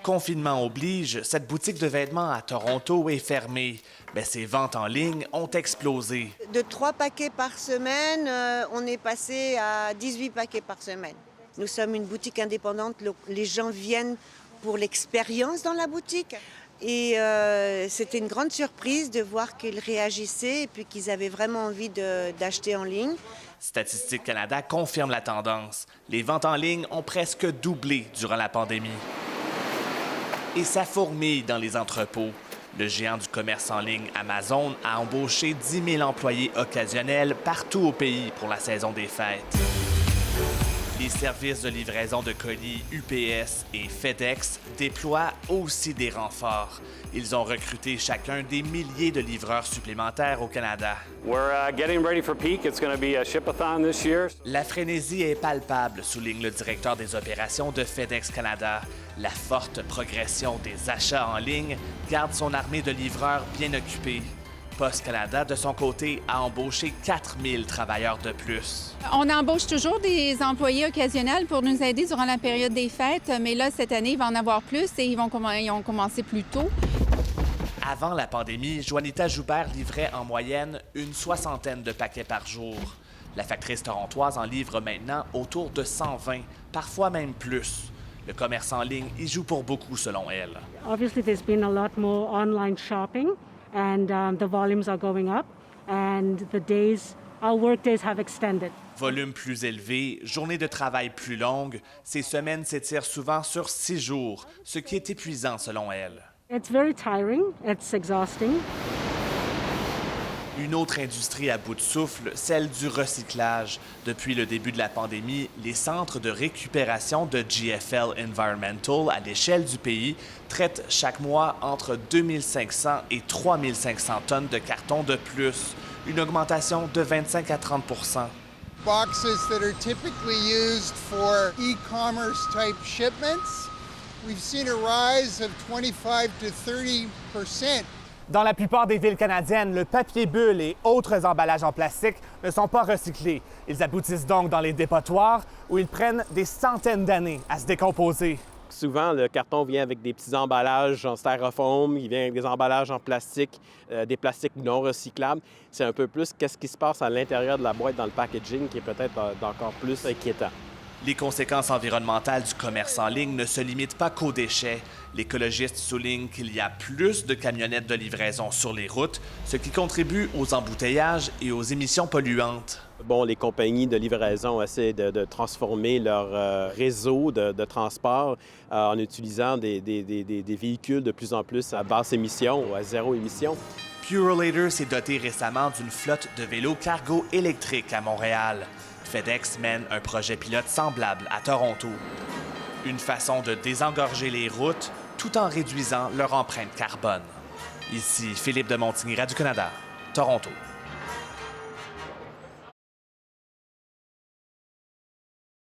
Confinement oblige, cette boutique de vêtements à Toronto est fermée. Mais ses ventes en ligne ont explosé. De 3 paquets par semaine, on est passé à 18 paquets par semaine. Nous sommes une boutique indépendante. Les gens viennent pour l'expérience dans la boutique. Et c'était une grande surprise de voir qu'ils réagissaient et puis qu'ils avaient vraiment envie d'acheter en ligne. Statistique Canada confirme la tendance. Les ventes en ligne ont presque doublé durant la pandémie. Et ça fourmille dans les entrepôts. Le géant du commerce en ligne Amazon a embauché 10 000 employés occasionnels partout au pays pour la saison des fêtes. Les services de livraison de colis UPS et FedEx déploient aussi des renforts. Ils ont recruté chacun des milliers de livreurs supplémentaires au Canada. We're getting ready for peak. It's going to be a ship-a-thon this year. La frénésie est palpable, souligne le directeur des opérations de FedEx Canada. La forte progression des achats en ligne garde son armée de livreurs bien occupée. Post Canada, de son côté, a embauché 4000 travailleurs de plus. On embauche toujours des employés occasionnels pour nous aider durant la période des fêtes, mais là, cette année, il va en avoir plus et ils ont commencé plus tôt. Avant la pandémie, Juanita Joubert livrait en moyenne une 60aine de paquets par jour. La factrice torontoise en livre maintenant autour de 120, parfois même plus. Le commerce en ligne y joue pour beaucoup, selon elle. Obviously, there's been a lot more online shopping. And the volumes are going up, and our work days have extended. Volume plus élevé, journée de travail plus longue, ces semaines s'étirent souvent sur 6 jours, ce qui est épuisant selon elle. It's very tiring, it's exhausting. Une autre industrie à bout de souffle, celle du recyclage. Depuis le début de la pandémie, les centres de récupération de GFL Environmental à l'échelle du pays traitent chaque mois entre 2500 et 3500 tonnes de carton de plus, une augmentation de 25 à 30 Boxes that are typically used for e-commerce type shipments, we've seen a rise of 25 to 30%. Dans la plupart des villes canadiennes, le papier bulle et autres emballages en plastique ne sont pas recyclés. Ils aboutissent donc dans les dépotoirs où ils prennent des centaines d'années à se décomposer. Souvent, le carton vient avec des petits emballages en styrofoam, il vient avec des emballages en plastique, des plastiques non recyclables. C'est un peu plus qu'est-ce qui se passe à l'intérieur de la boîte dans le packaging qui est peut-être encore plus inquiétant. Les conséquences environnementales du commerce en ligne ne se limitent pas qu'aux déchets. L'écologiste souligne qu'il y a plus de camionnettes de livraison sur les routes, ce qui contribue aux embouteillages et aux émissions polluantes. Bon, les compagnies de livraison essaient de transformer leur réseau de transport en utilisant des véhicules de plus en plus à basse émission ou à zéro émission. Purolator s'est doté récemment d'une flotte de vélos cargo électriques à Montréal. FedEx mène un projet pilote semblable à Toronto. Une façon de désengorger les routes tout en réduisant leur empreinte carbone. Ici Philippe de Montigny, Radio-Canada, Toronto.